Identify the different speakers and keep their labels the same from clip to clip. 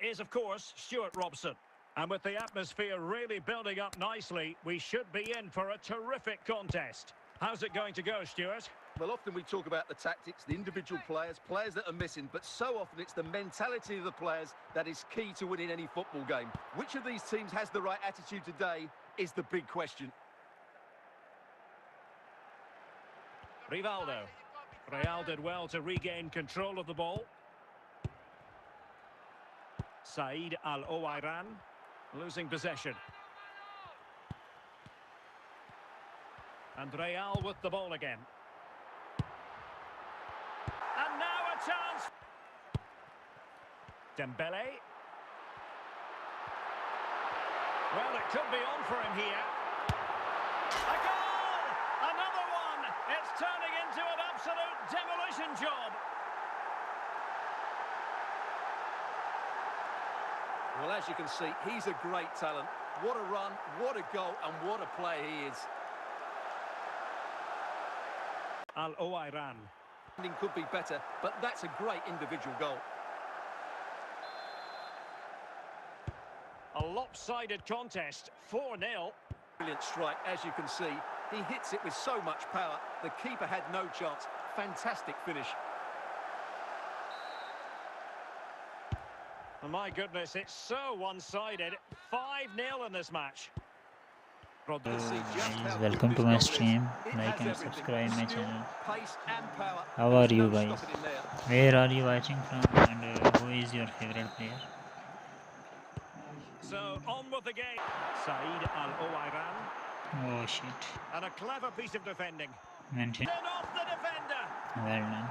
Speaker 1: Is, of course, Stuart Robson. And with the atmosphere really building up nicely, we should be in for a terrific contest. How's it going to go, Stuart?
Speaker 2: Well, often we talk about the tactics, the individual players that are missing, but so often it's the mentality of the players that is key to winning any football game. Which of these teams has the right attitude today is the big question.
Speaker 1: Rivaldo. Real did well to regain control of the ball. Said Al-Owairan losing possession. And Real with the ball again. And now a chance. Dembele. Well, it could be on for him here. A goal! Another one! It's turning into an absolute demolition job.
Speaker 2: Well, as you can see, he's a great talent. What a run, what a goal, and what a play he is.
Speaker 1: Al-Owairan.
Speaker 2: Could be better, but that's a great individual goal.
Speaker 1: A lopsided contest, 4-0.
Speaker 2: Brilliant strike, as you can see. He hits it with so much power. The keeper had no chance. Fantastic finish.
Speaker 1: Oh, my goodness, it's so one-sided. 5-0 in this match.
Speaker 3: Welcome to my stream. Like and subscribe my channel. How are you guys? Where are you watching from, and who is your favorite player?
Speaker 1: So on with the game. Said Al-Owairan.
Speaker 3: Oh shit.
Speaker 1: And a clever piece of defending.
Speaker 3: Maintain.
Speaker 1: Then off the defender.
Speaker 3: Well done.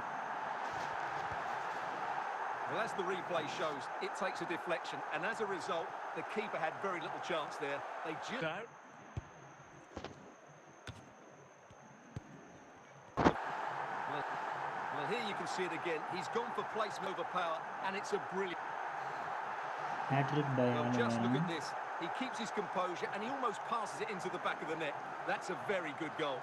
Speaker 2: Well, as the replay shows, it takes a deflection, and as a result, the keeper had very little chance there. They just... Well, here you can see it again. He's gone for placement over power, and it's a brilliant... Well, just look at this. He keeps his composure, and he almost passes it into the back of the net. That's a very good goal.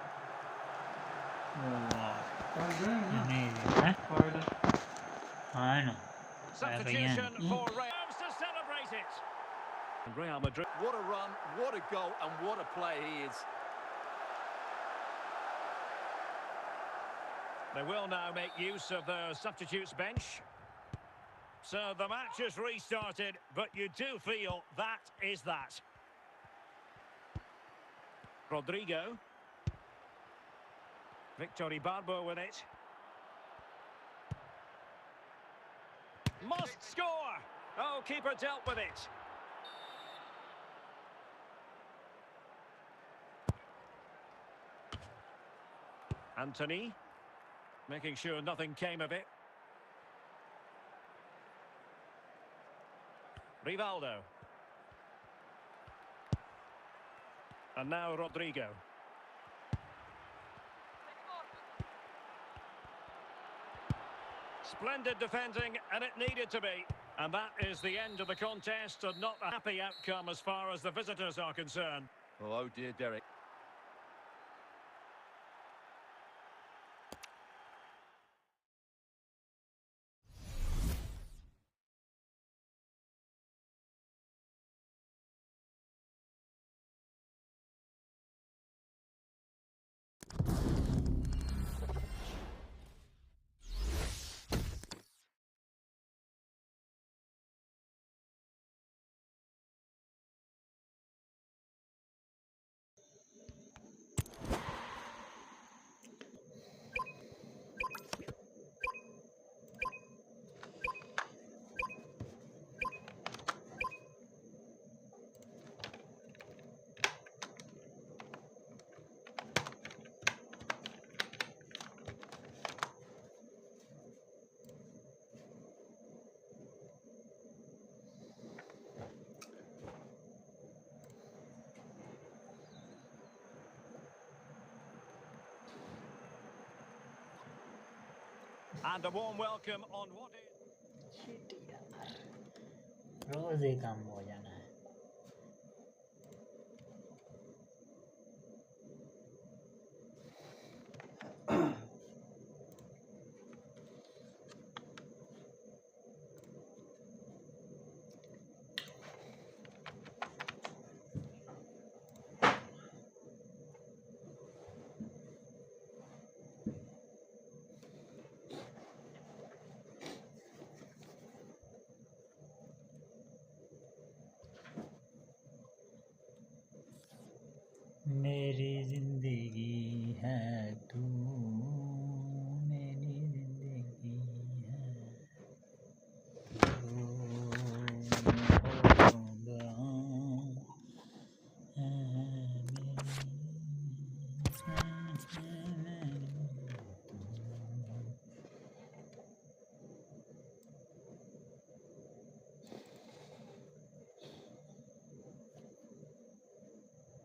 Speaker 3: I know.
Speaker 1: Substitution for Real to celebrate it. Real Madrid.
Speaker 2: What a run, what a goal, and what a play he is.
Speaker 1: They will now make use of their substitutes bench. So the match has restarted, but you do feel that is that. Rodrigo. Victor Ibarbo with it. Must score! Oh, keeper dealt with it. Anthony, making sure nothing came of it. Rivaldo. And now Rodrigo. Splendid defending, and it needed to be. And that is the end of the contest, and not a happy outcome as far as the visitors are concerned.
Speaker 2: Oh dear, Derek.
Speaker 1: And a warm welcome on what is...
Speaker 3: रोज एक काम हो जाना है.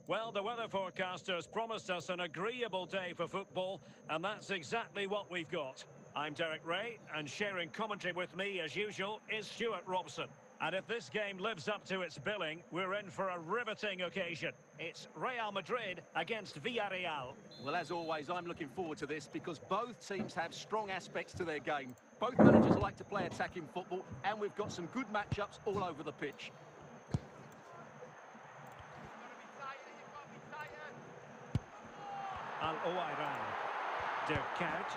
Speaker 1: Well, the weather forecasters promised us an agreeable day for football, and that's exactly what we've got. I'm Derek Ray, and sharing commentary with me, as usual, is Stuart Robson. And if this game lives up to its billing, we're in for a riveting occasion. It's Real Madrid against Villarreal.
Speaker 2: Well, as always, I'm looking forward to this because both teams have strong aspects to their game. Both managers like to play attacking football, and we've got some good matchups all over the pitch.
Speaker 1: Al-Owairan. Der Kuyt.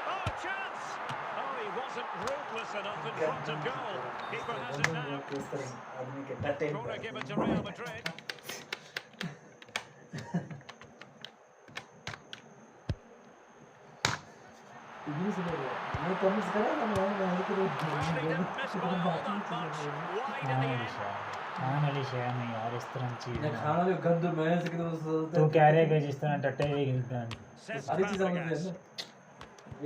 Speaker 1: Oh, chance! Oh, he wasn't ruthless enough in front of goal. Keeper has it now. Corner given to Real Madrid. Well, he didn't miss by all that much. Wide in the end.
Speaker 3: खाने वाली शय में यार इस तरह की चीज
Speaker 4: खाना भी गंदू मैं से
Speaker 3: तू कह रहे कि जिस तरह टट्टे भी गिनता है
Speaker 4: सारी चीजें समझ रहे हैं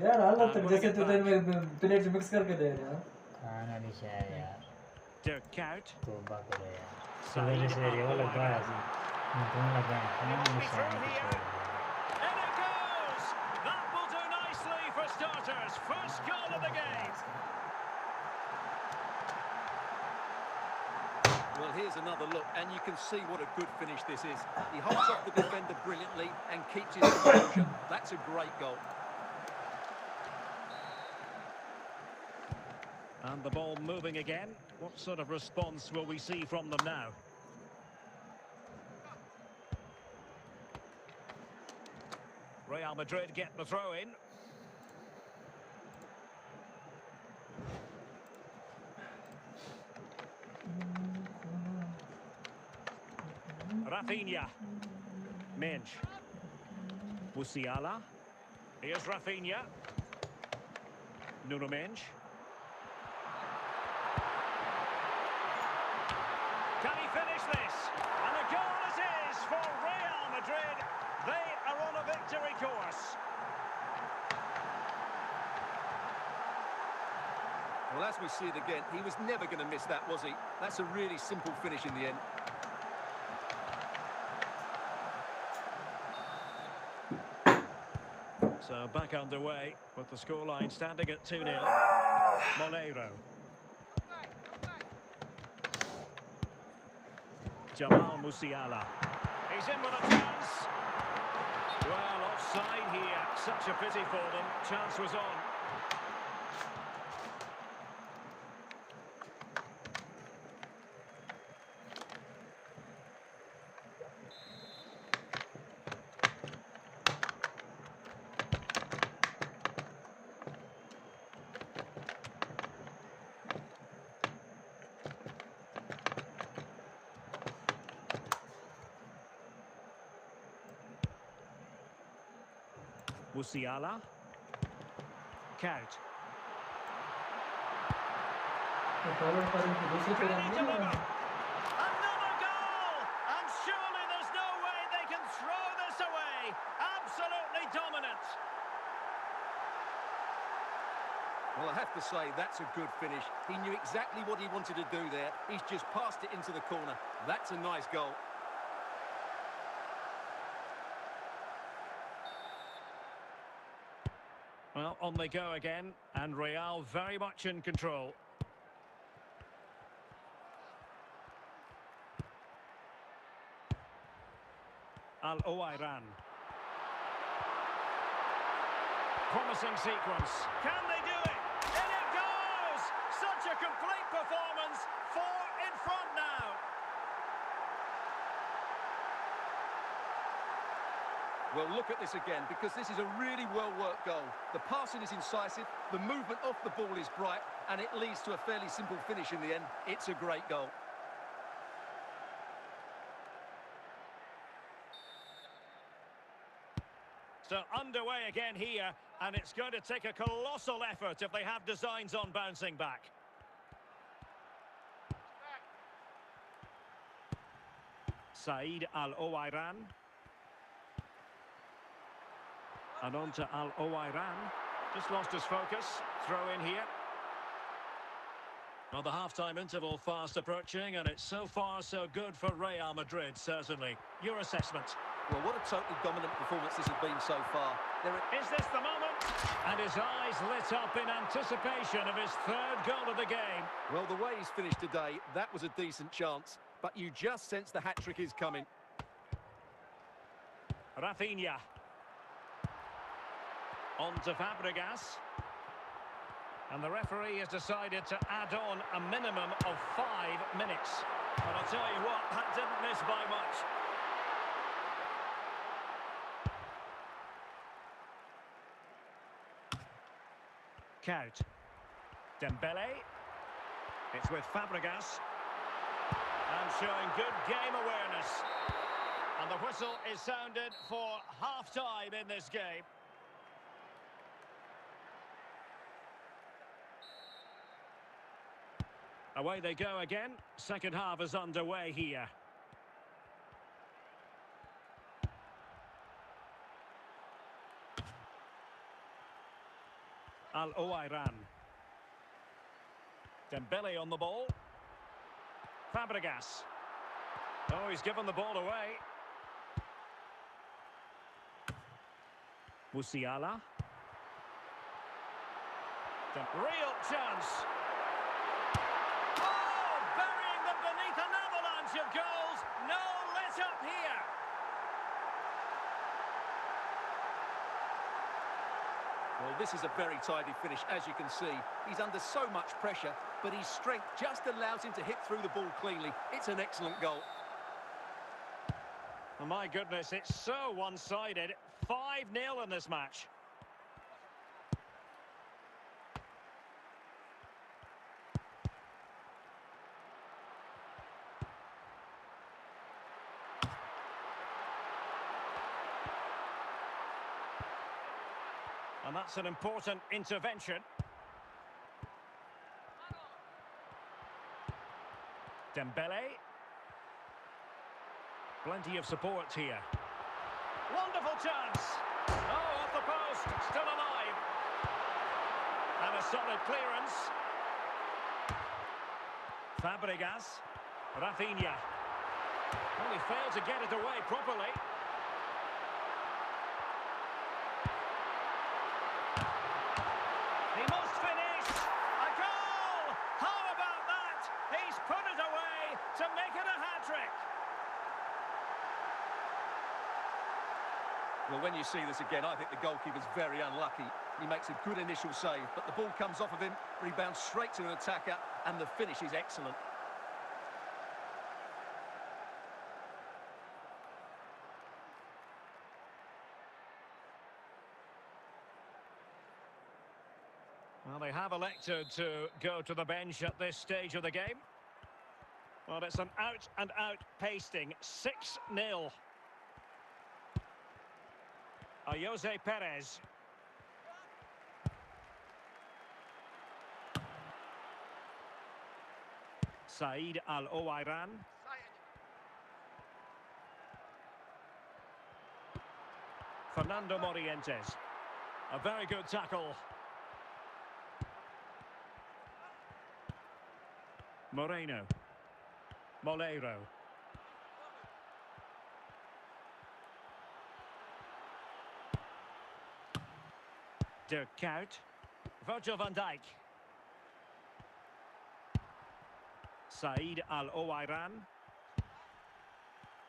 Speaker 4: यार हाल तक जैसे तू तेरे में प्लेट मिक्स करके दे रहे हैं
Speaker 3: खाने वाली शय यार
Speaker 1: Der Kuyt.
Speaker 3: तौबा करो यार सवेरे सवेरे वो लगा है जी मैं तो लगा है खाने वाली शय
Speaker 1: In it goes! That will do nicely for starters. First goal of the game.
Speaker 2: Well, here's another look, and you can see what a good finish this is. He holds off the defender brilliantly and keeps his composure. That's a great goal.
Speaker 1: And the ball moving again. What sort of response will we see from them now? Real Madrid get the throw in. Rafinha. Mensch. Musiala. Here's Rafinha. Nuno Mensch. Can he finish this? And a goal it is for Real Madrid. They are on a victory course.
Speaker 2: Well, as we see it again, he was never going to miss that, was he? That's a really simple finish in the end.
Speaker 1: So back underway with the scoreline standing at 2-0. Moleiro. Jamal Musiala. He's in with a chance. Well, offside here. Such a pity for them. Chance was on. Musiala. Kuyt. Can he deliver? Another goal! And surely there's no way they can throw this away. Absolutely dominant.
Speaker 2: Well, I have to say, that's a good finish. He knew exactly what he wanted to do there. He's just passed it into the corner. That's a nice goal.
Speaker 1: Well, on they go again, and Real very much in control. Al-Owairan. Promising sequence. Can they do it? In it goes! Such a complete performance. 4 in front now.
Speaker 2: Well, look at this again, because this is a really well-worked goal. The passing is incisive, the movement off the ball is bright, and it leads to a fairly simple finish in the end. It's a great goal.
Speaker 1: So underway again here, and it's going to take a colossal effort if they have designs on bouncing back. Said Al-Owairan. And on to Al-Owairan. Just lost his focus. Throw in here. Well, the half-time interval fast approaching, and it's so far so good for Real Madrid, certainly. Your assessment?
Speaker 2: Well, what a totally dominant performance this has been so far.
Speaker 1: Is this the moment? And his eyes lit up in anticipation of his third goal of the game.
Speaker 2: Well, the way he's finished today, that was a decent chance. But you just sense the hat-trick is coming.
Speaker 1: Rafinha. On to Fabregas. And the referee has decided to add on a minimum of 5 minutes. But I'll tell you what, that didn't miss by much. Kaut. Dembele. It's with Fabregas. And showing good game awareness. And the whistle is sounded for half-time in this game. Away they go again. Second half is underway here. Al-Owairan. Dembele on the ball. Fabregas. Oh, he's given the ball away. Musiala. Real chance. Oh, burying them beneath an avalanche of goals. No let up here.
Speaker 2: Well, this is a very tidy finish, as you can see. He's under so much pressure, but his strength just allows him to hit through the ball cleanly. It's an excellent goal.
Speaker 1: Oh, my goodness, it's so one-sided. 5-0 in this match. And that's an important intervention. Dembele. Plenty of support here. Wonderful chance. Oh, off the post. Still alive. And a solid clearance. Fabregas. Rafinha. Well, he failed to get it away properly. He must finish. A goal! How about that? He's put it away to make it a hat-trick.
Speaker 2: Well, when you see this again, I think the goalkeeper's very unlucky. He makes a good initial save, but the ball comes off of him, rebounds straight to an attacker, and the finish is excellent.
Speaker 1: Well, they have elected to go to the bench at this stage of the game. Well, it's an out-and-out pasting. 6-0. Jose Perez. Said Al-Owairan. Fernando Morientes. A very good tackle. Moreno. Molero. De Kaut. Virgil van Dijk. Said Al-Owairan.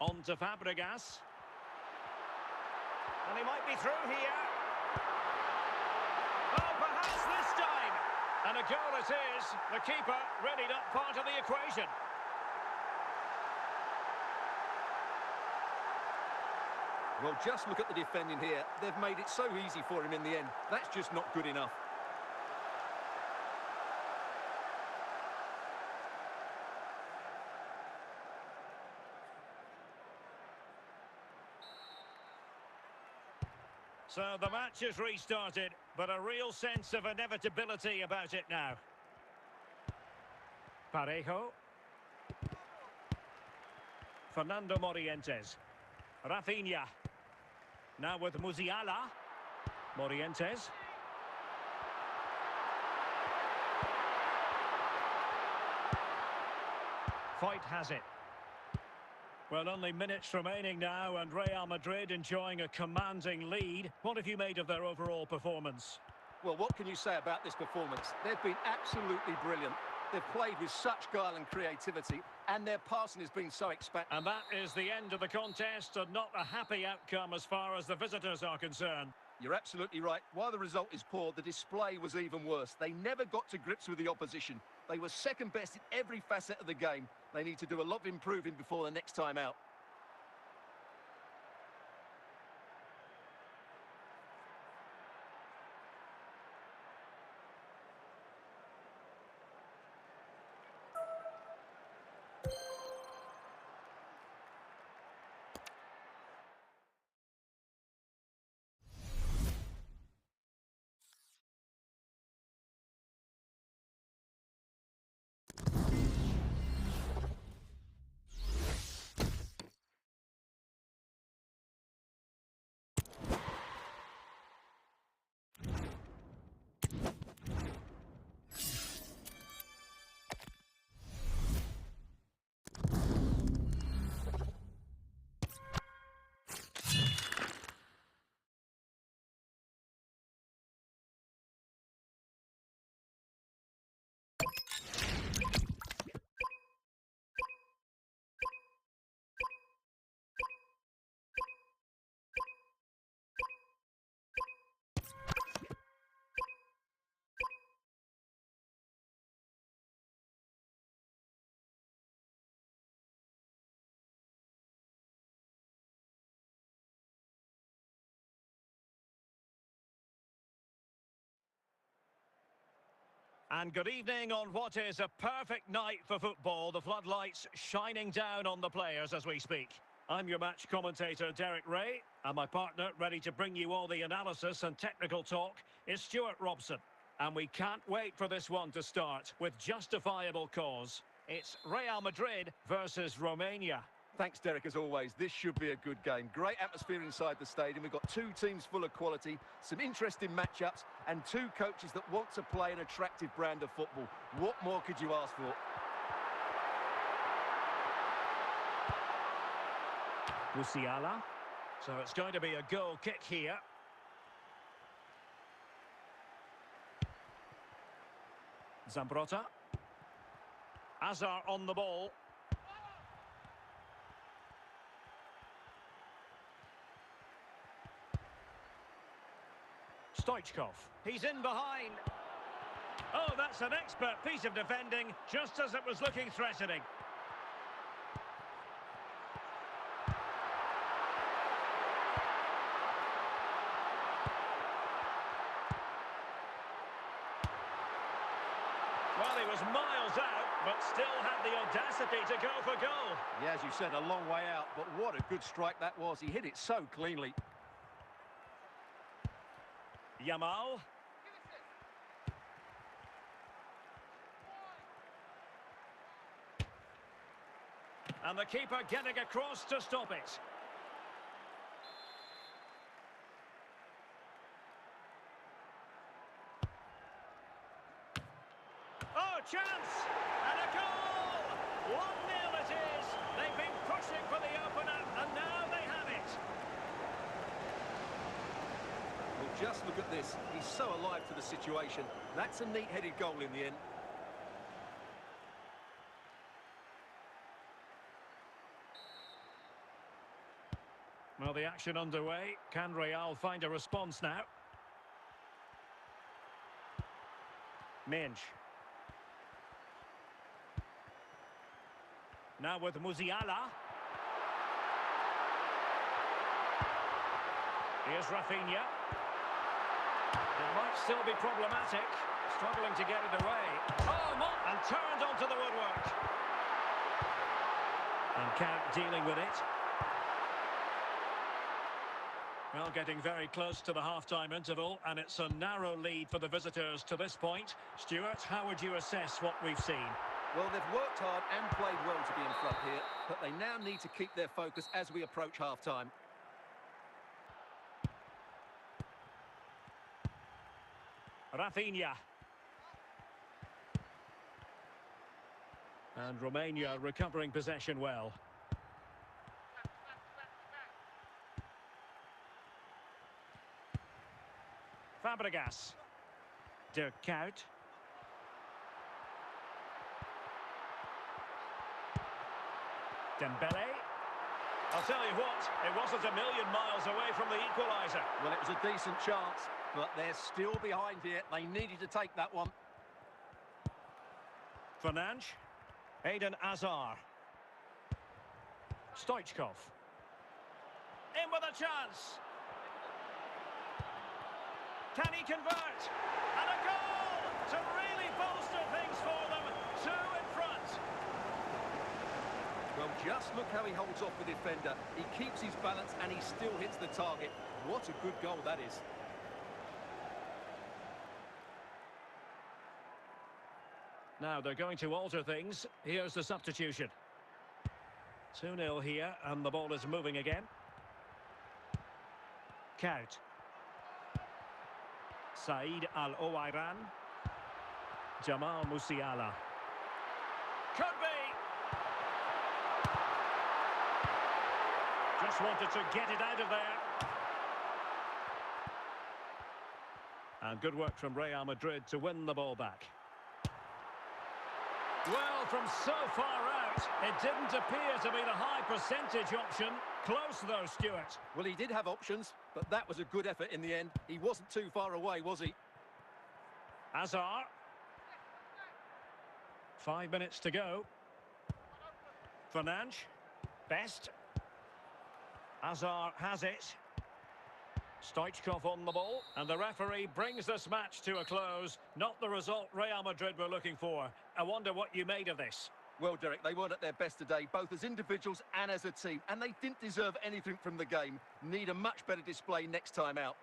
Speaker 1: On to Fabregas. And he might be through here. Oh, perhaps this time. And a goal it is. The keeper readied up part of the equation.
Speaker 2: Well, just look at the defending here. They've made it so easy for him in the end. That's just not good enough.
Speaker 1: So the match is restarted, but a real sense of inevitability about it now. Parejo. Fernando Morientes. Rafinha. Now with Musiala. Morientes. Foyt has it. Well, only minutes remaining now, and Real Madrid enjoying a commanding lead. What have you made of their overall performance?
Speaker 2: Well, what can you say about this performance? They've been absolutely brilliant. They've played with such guile and creativity, and their passing has been so expansive.
Speaker 1: And that is the end of the contest, and not a happy outcome as far as the visitors are concerned.
Speaker 2: You're absolutely right. While the result is poor, the display was even worse. They never got to grips with the opposition. They were second best in every facet of the game. They need to do a lot of improving before the next time out.
Speaker 1: And good evening on what is a perfect night for football. The floodlights shining down on the players as we speak. I'm your match commentator, Derek Ray, and my partner, ready to bring you all the analysis and technical talk, is Stuart Robson. And we can't wait for this one to start with justifiable cause. It's Real Madrid versus Romania.
Speaker 2: Thanks, Derek, as always. This should be a good game. Great atmosphere inside the stadium. We've got two teams full of quality, some interesting matchups, and two coaches that want to play an attractive brand of football. What more could you ask for?
Speaker 1: Musiala. So it's going to be a goal kick here. Zambrotta. Azar on the ball. Stoichkov. He's in behind. Oh, that's an expert piece of defending, just as it was looking threatening. Well, he was miles out, but still had the audacity to go for goal.
Speaker 2: Yeah, as you said, a long way out, but what a good strike that was. He hit it so cleanly.
Speaker 1: Yamal. And the keeper getting across to stop it. Oh, chance! And a goal! 1-0 it is. They've been pushing for the opener, and now they have it.
Speaker 2: Well, just look at this. He's so alive to the situation. That's a neat-headed goal in the end.
Speaker 1: Well, the action underway. Can Real find a response now? Minge. Now with Musiala. Here's Rafinha. It might still be problematic. Struggling to get it away. Oh, and turned onto the woodwork. And Count dealing with it. Well, getting very close to the half-time interval, and it's a narrow lead for the visitors to this point. Stuart, how would you assess what we've seen?
Speaker 2: Well, they've worked hard and played well to be in front here, but they now need to keep their focus as we approach half-time.
Speaker 1: Rafinha. And Romania recovering possession well. Fabregas. Dirk Kuyt. Dembele. I'll tell you what, it wasn't a million miles away from the equaliser.
Speaker 2: Well, it was a decent chance, but they're still behind here. They needed to take that one.
Speaker 1: Fernandes. Eden Hazard. Stoichkov. In with a chance. Can he convert? And a goal to really bolster things for them. Two in front.
Speaker 2: Well, just look how he holds off the defender. He keeps his balance and he still hits the target. What a good goal that is.
Speaker 1: Now they're going to alter things. Here's the substitution. 2-0 here, and the ball is moving again. Kuyt. Said Al-Owairan. Jamal Musiala. Could be! Just wanted to get it out of there. And good work from Real Madrid to win the ball back. Well, from so far out, it didn't appear to be the high percentage option. Close though, Stuart.
Speaker 2: Well, he did have options, but that was a good effort in the end. He wasn't too far away, was he?
Speaker 1: Hazard. 5 minutes to go. Fernandes. Best. Hazard has it. Stoichkov on the ball, and the referee brings this match to a close. Not the result Real Madrid were looking for. I wonder what you made of this.
Speaker 2: Well, Derek, they weren't at their best today, both as individuals and as a team, and they didn't deserve anything from the game. Need a much better display next time out.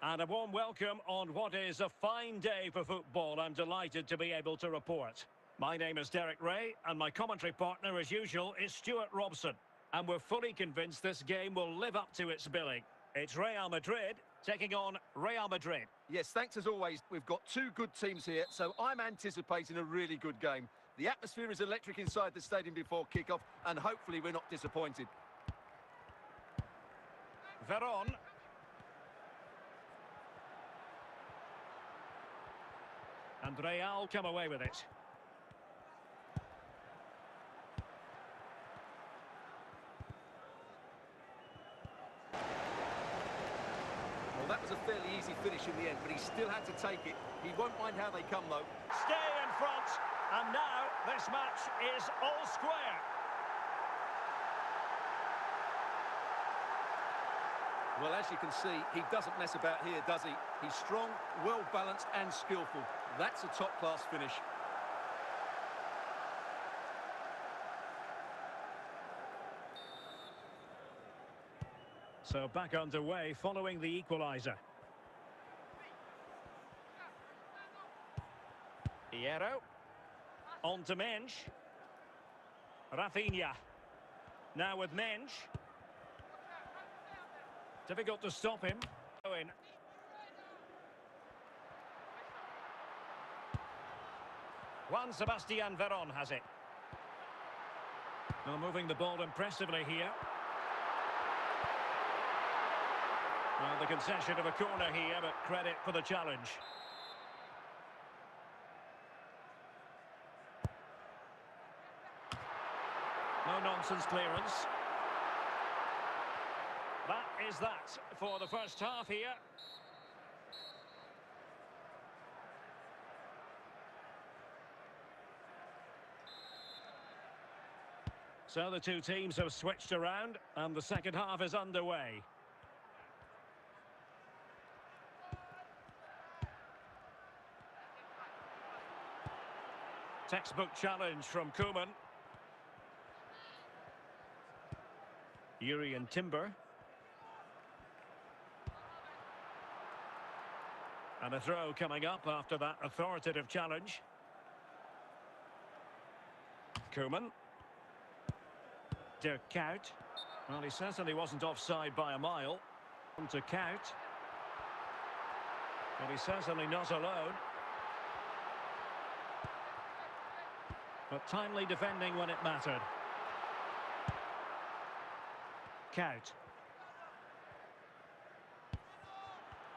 Speaker 1: And a warm welcome on what is a fine day for football. I'm delighted to be able to report. My name is Derek Ray, and my commentary partner, as usual, is Stuart Robson. And we're fully convinced this game will live up to its billing. It's Real Madrid taking on Real Madrid.
Speaker 2: Yes, thanks as always. We've got two good teams here, so I'm anticipating a really good game. The atmosphere is electric inside the stadium before kickoff, and hopefully we're not disappointed.
Speaker 1: Veron. And Real come away with it.
Speaker 2: Well, that was a fairly easy finish in the end, but he still had to take it. He won't mind how they come, though.
Speaker 1: Stay in front, and now this match is all square.
Speaker 2: Well, as you can see, he doesn't mess about here, does he? He's strong, well-balanced and skillful. That's a top-class finish.
Speaker 1: So back underway following the equaliser. Hierro. On to Mensch. Rafinha. Now with Mensch. Difficult to stop him. Going. Juan Sebastian Veron has it. Well, moving the ball impressively here. Well, the concession of a corner here, but credit for the challenge. No nonsense clearance. That is that for the first half here. So the two teams have switched around and the second half is underway. Textbook challenge from Koeman. Yuri and Timber. And a throw coming up after that authoritative challenge. Koeman. De Kout. Well, he certainly wasn't offside by a mile. On to Kout. But he's certainly not alone. But timely defending when it mattered. Kout.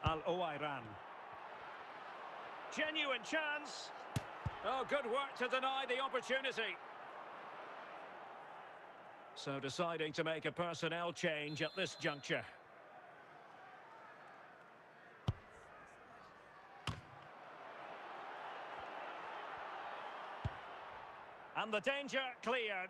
Speaker 1: Al-Owairan. Genuine chance. Oh, good work to deny the opportunity. So deciding to make a personnel change at this juncture. And the danger cleared.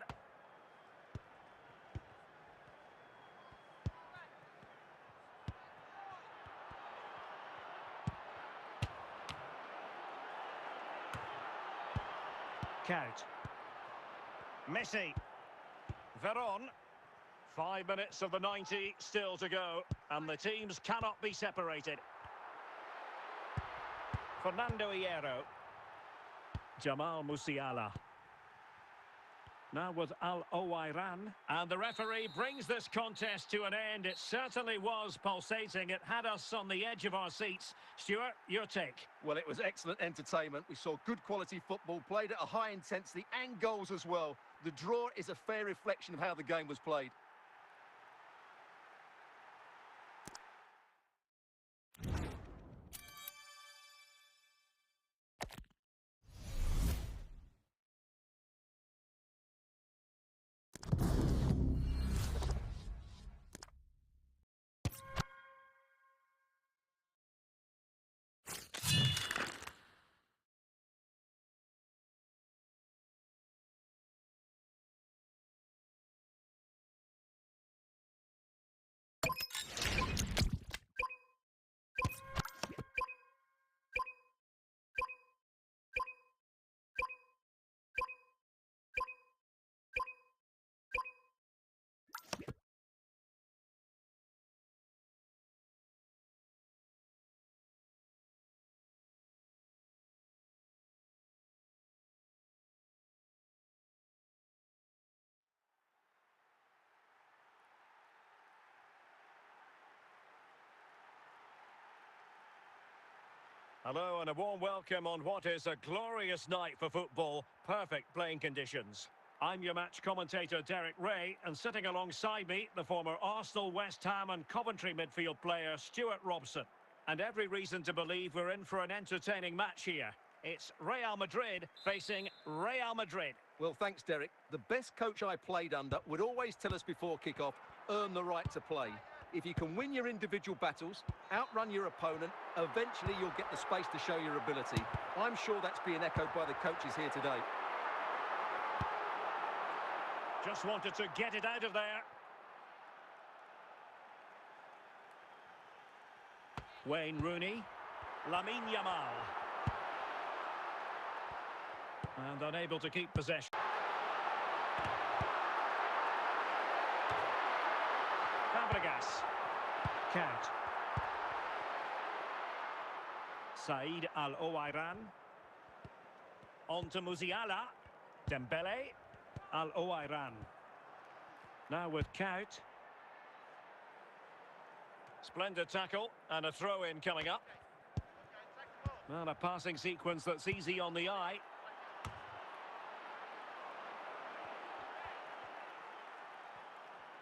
Speaker 1: Kout. Messi. Veron. 5 minutes of the 90 still to go, and the teams cannot be separated. Fernando Hierro. Jamal Musiala. Now with Al-Owairan, and the referee brings this contest to an end. It certainly was pulsating. It had us on the edge of our seats. Stuart, your take?
Speaker 2: Well, it was excellent entertainment. We saw good quality football, played at a high intensity and goals as well. The draw is a fair reflection of how the game was played.
Speaker 1: Hello and a warm welcome on what is a glorious night for football. Perfect playing conditions. I'm your match commentator Derek Ray, and sitting alongside me, the former Arsenal, West Ham and Coventry midfield player Stuart Robson. And every reason to believe we're in for an entertaining match here. It's Real Madrid facing Real Madrid.
Speaker 2: Well, thanks, Derek. The best coach I played under would always tell us before kick-off, earn the right to play. If you can win your individual battles, outrun your opponent, eventually you'll get the space to show your ability. I'm sure that's being echoed by the coaches here today.
Speaker 1: Just wanted to get it out of there. Wayne Rooney. Lamine Yamal. And unable to keep possession. Fabregas. Kout. Said Al-Owairan. On to Musiala. Dembele. Al-Owairan. Now with Kout. Splendid tackle and a throw-in coming up. And a passing sequence that's easy on the eye.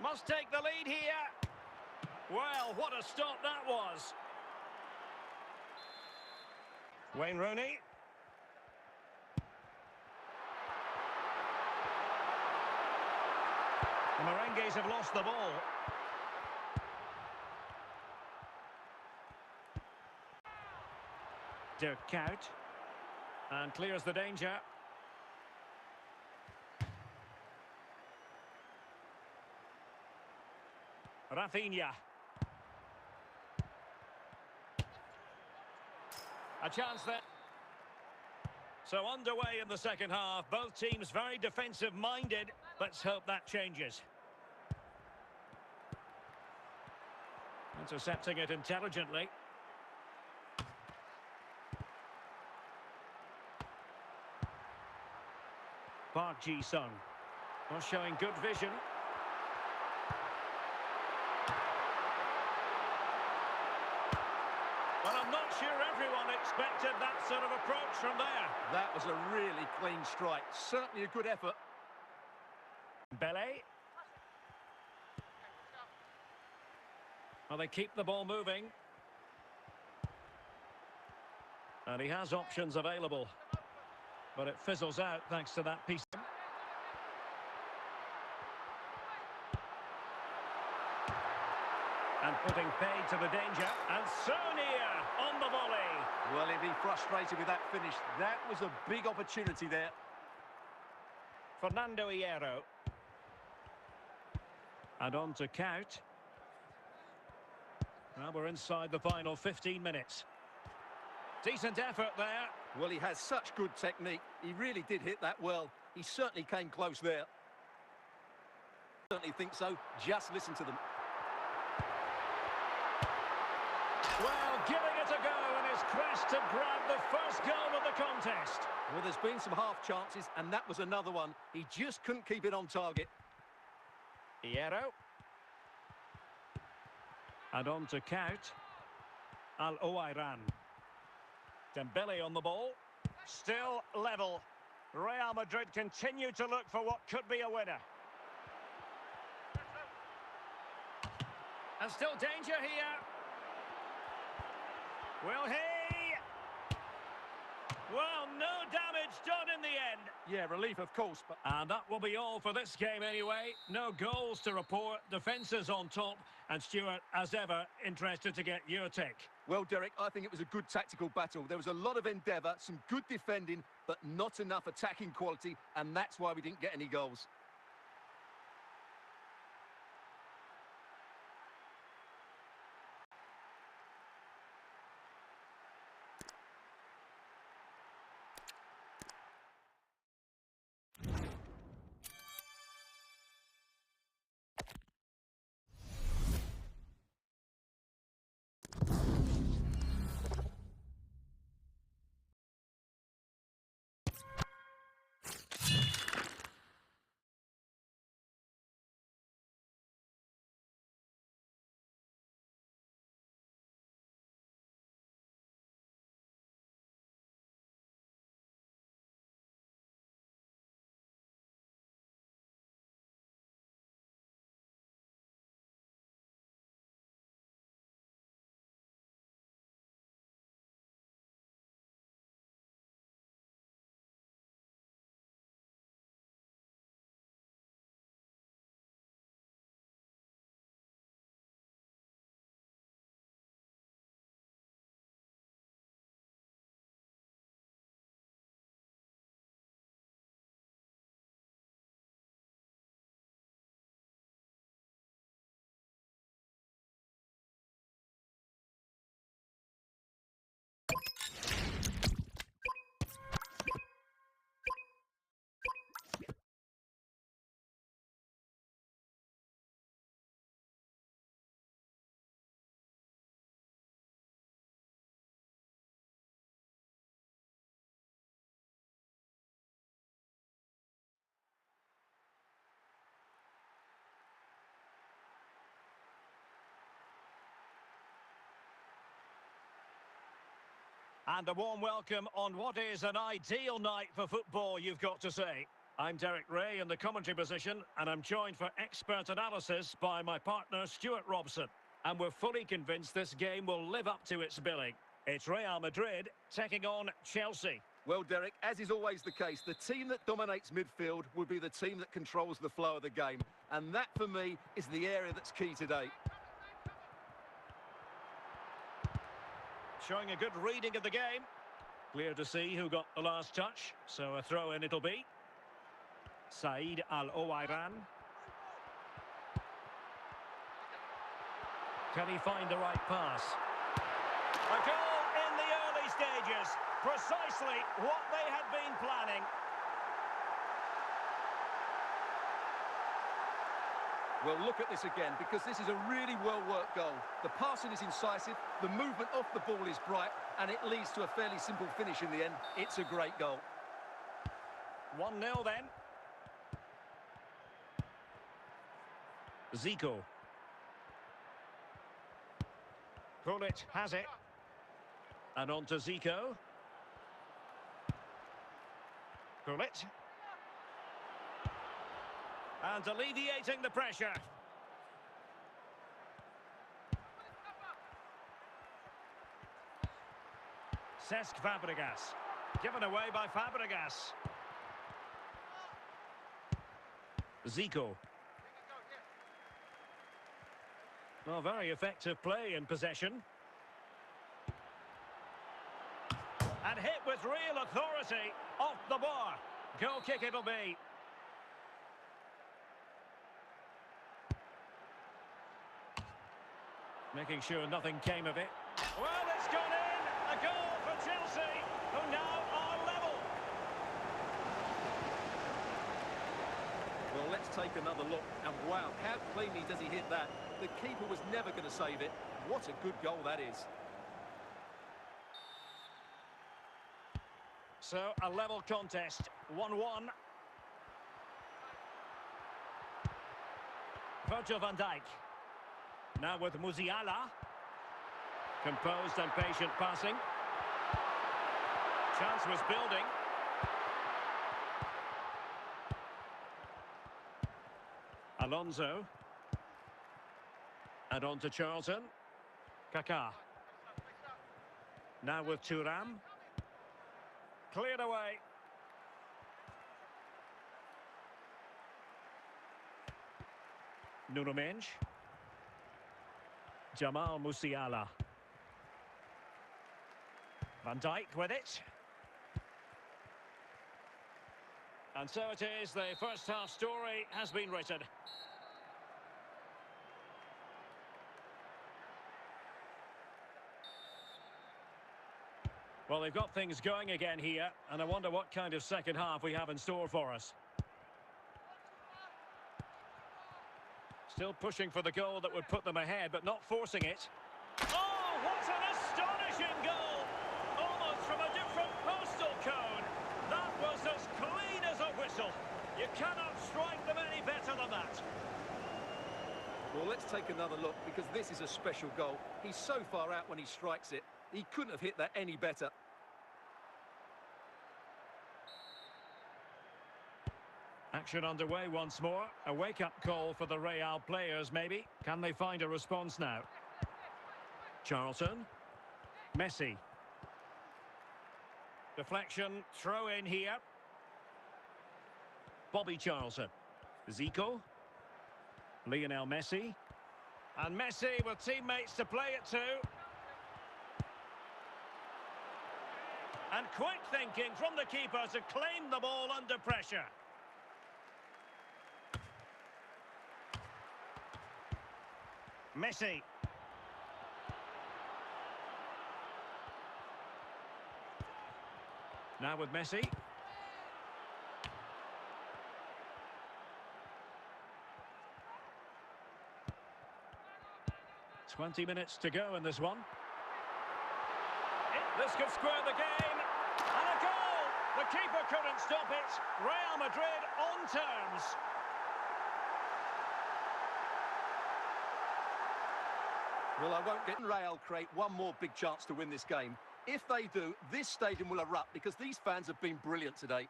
Speaker 1: Must take the lead here. Well, what a stop that was. Wayne Rooney. The Merengues have lost the ball. Dirk Kuyt. And clears the danger. Rafinha. A chance there. So underway in the second half. Both teams very defensive-minded. Let's hope that changes. Intercepting it intelligently. Park Ji-sung. Well, showing good vision. Well, I'm not sure everyone expected that sort of approach from there.
Speaker 2: That was a really clean strike. Certainly a good effort.
Speaker 1: Belé. Well, they keep the ball moving. And he has options available. But it fizzles out thanks to that piece. And putting paid to the danger. And so near on the volley.
Speaker 2: Well, he'd be frustrated with that finish. That was a big opportunity there.
Speaker 1: Fernando Hierro. And on to Kuyt. Well, we're inside the final 15 minutes. Decent effort there.
Speaker 2: Well, he has such good technique. He really did hit that well. He certainly came close there. Certainly think so. Just listen to them.
Speaker 1: Well, giving it a go in his quest to grab the first goal of the contest.
Speaker 2: Well, there's been some half chances, and that was another one. He just couldn't keep it on target.
Speaker 1: Hierro. And on to Kuyt. Al-Owairan. Dembele on the ball. Still level. Real Madrid continue to look for what could be a winner. And still danger here. Will he? Well, no damage done in the end.
Speaker 2: Yeah, relief, of course, but...
Speaker 1: And that will be all for this game anyway. No goals to report. Defences on top. And Stuart, as ever, interested to get your take.
Speaker 2: Well, Derek, I think it was a good tactical battle. There was a lot of endeavour, some good defending, but not enough attacking quality, and that's why we didn't get any goals.
Speaker 1: And a warm welcome on what is an ideal night for football, you've got to say. I'm Derek Ray in the commentary position, and I'm joined for expert analysis by my partner, Stuart Robson. And we're fully convinced this game will live up to its billing. It's Real Madrid taking on Chelsea.
Speaker 2: Well, Derek, as is always the case, the team that dominates midfield will be the team that controls the flow of the game. And that, for me, is the area that's key today.
Speaker 1: Showing a good reading of the game. Clear to see who got the last touch, so a throw-in it'll be. Said Al-Owairan. Can he find the right pass? A goal in the early stages. Precisely what they had been planning.
Speaker 2: Well, look at this again, because this is a really well-worked goal. The passing is incisive, the movement off the ball is bright, and it leads to a fairly simple finish in the end. It's a great goal.
Speaker 1: 1-0 then. Zico. Gullit has it. And on to Zico. Gullit. And alleviating the pressure. Cesc Fabregas. Given away by Fabregas. Zico. Well, very effective play in possession. And hit with real authority off the bar. Goal kick it'll be. Making sure nothing came of it. Well, it's gone in. A goal for Chelsea, who now are level.
Speaker 2: Well, let's take another look. And wow, how cleanly does he hit that? The keeper was never going to save it. What a good goal that is.
Speaker 1: So, a level contest, 1-1. Virgil van Dijk. Now with Musiala. Composed and patient passing. Chance was building. Alonso. And on to Charlton. Kaká. Now with Thuram. Cleared away. Nuno Mendes. Jamal Musiala. Van Dijk with it. And so it is, the first half story has been written. Well, they've got things going again here, and I wonder what kind of second half we have in store for us. Still pushing for the goal that would put them ahead, but not forcing it. Oh, what an astonishing goal! Almost from a different postal code. That was as clean as a whistle. You cannot strike them any better than that.
Speaker 2: Well, let's take another look, because this is a special goal. He's so far out when he strikes it. He couldn't have hit that any better.
Speaker 1: Action underway once more. A wake-up call for the Real players, maybe. Can they find a response now? Charlton. Messi. Deflection, throw in here. Bobby Charlton. Zico. Lionel Messi. And Messi with teammates to play it to. And quick thinking from the keeper to claim the ball under pressure. Messi. Now with Messi. "20 minutes to go in this one. This could square the game. And a goal! The keeper couldn't stop it. Real Madrid on terms.
Speaker 2: Well, I won't get Real create one more big chance to win this game. If they do, this stadium will erupt, because these fans have been brilliant today.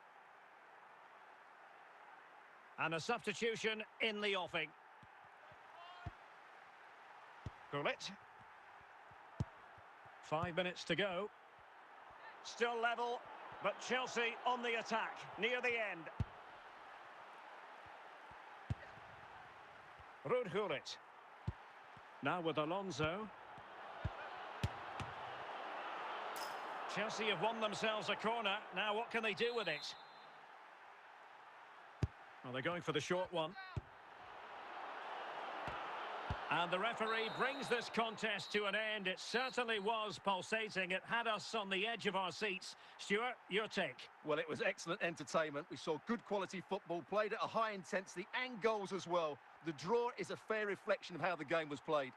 Speaker 1: And a substitution in the offing. Gullit. 5 minutes to go. Still level, but Chelsea on the attack, near the end. Ruud Gullit. Now with Alonso. Chelsea have won themselves a corner. Now what can they do with it? Well, they're going for the short one. And the referee brings this contest to an end. It certainly was pulsating. It had us on the edge of our seats. Stuart, your take?
Speaker 2: Well, it was excellent entertainment. We saw good quality football, played at a high intensity and goals as well. The draw is a fair reflection of how the game was played.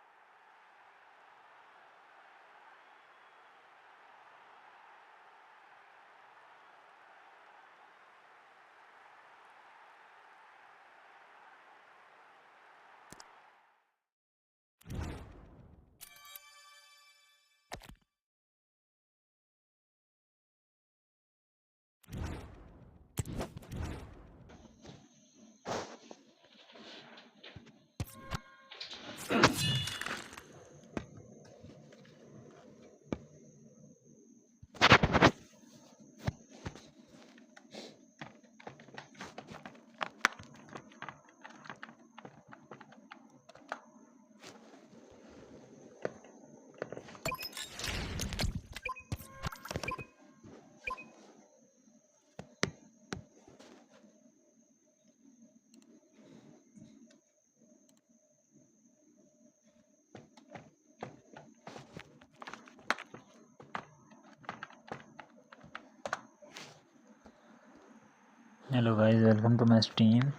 Speaker 3: Hello guys, welcome to my stream.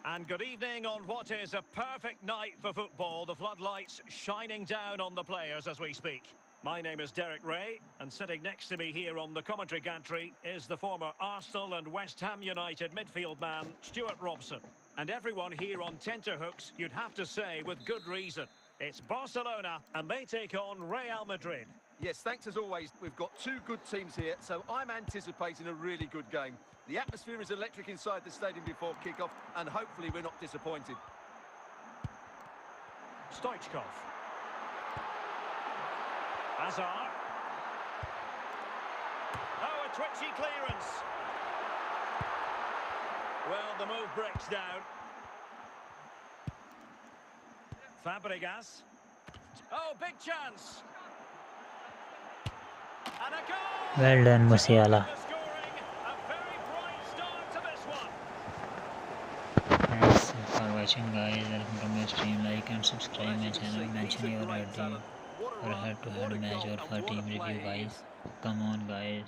Speaker 1: And good evening on what is a perfect night for football. The floodlights shining down on the players as we speak. My name is Derek Ray, and sitting next to me here on the commentary gantry is the former Arsenal and West Ham United midfield man, Stuart Robson. And everyone here on tenterhooks, you'd have to say with good reason. It's Barcelona, and they take on Real Madrid.
Speaker 2: Yes, thanks as always. We've got two good teams here, so I'm anticipating a really good game. The atmosphere is electric inside the stadium before kick-off, and hopefully we're not disappointed.
Speaker 1: Stoichkov. Hazard. Oh, a twitchy clearance. Well, the move breaks down. Fabregas. Oh, big chance. And a goal!
Speaker 3: Well done, Musiala. Thanks for watching guys. Welcome to my stream. Like and subscribe my channel. Mention your ID for head-to-head match or for team review guys. Come on guys.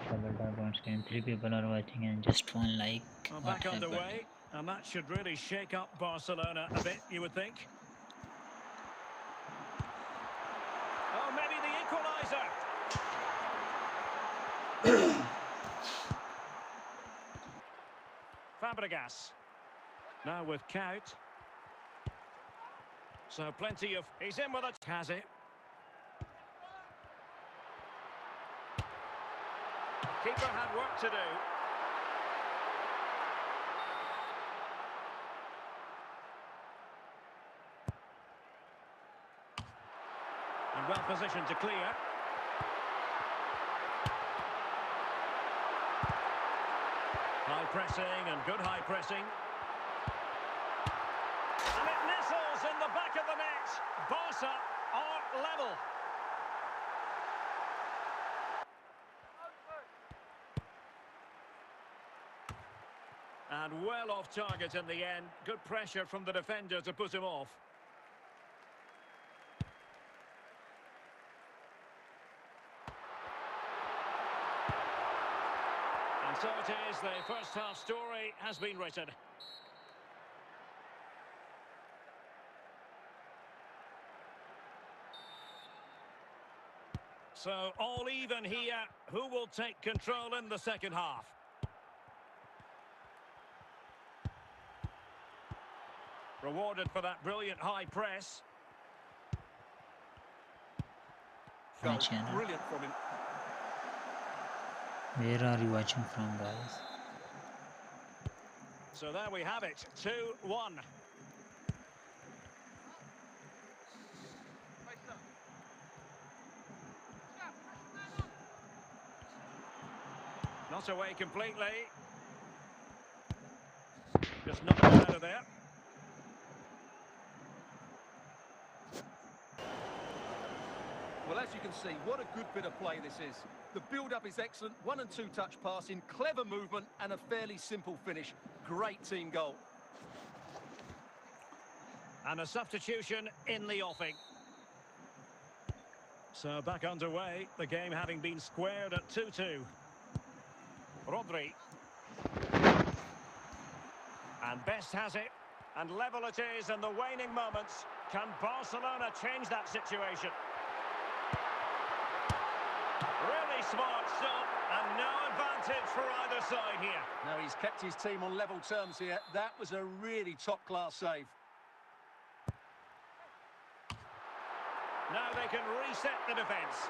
Speaker 3: Double tap on screen. 3 people are watching and just 1 like.
Speaker 1: Well, back underway, and that should really shake up Barcelona a bit, you would think. Oh, maybe the equaliser. Fabregas. Now with Count. So plenty of... He's in with a... Has it. Keeper had work to do. And well positioned to clear. High pressing and good high pressing. And it nestles in the back of the net. Barca are level. And well off target in the end. Good pressure from the defender to put him off. And so it is, the first half story has been written. So all even here. Who will take control in the second half? Rewarded for that brilliant high press.
Speaker 3: My channel.
Speaker 2: Brilliant from him.
Speaker 3: Where are you watching from guys?
Speaker 1: So there we have it, 2-1. Not away completely. Just knocked it out of there.
Speaker 2: can see, what a good bit of play this is. The build-up is excellent, 1- and 2-touch passing, clever movement, and a fairly simple finish. Great team goal.
Speaker 1: And a substitution in the offing. So back underway, the game having been squared at 2-2. Rodri. And Best has it. And level it is in the waning moments. Can Barcelona change that situation? Really smart stop, and no advantage for either side here.
Speaker 2: No, he's kept his team on level terms here. That was a really top-class save.
Speaker 1: Now they can reset the defence.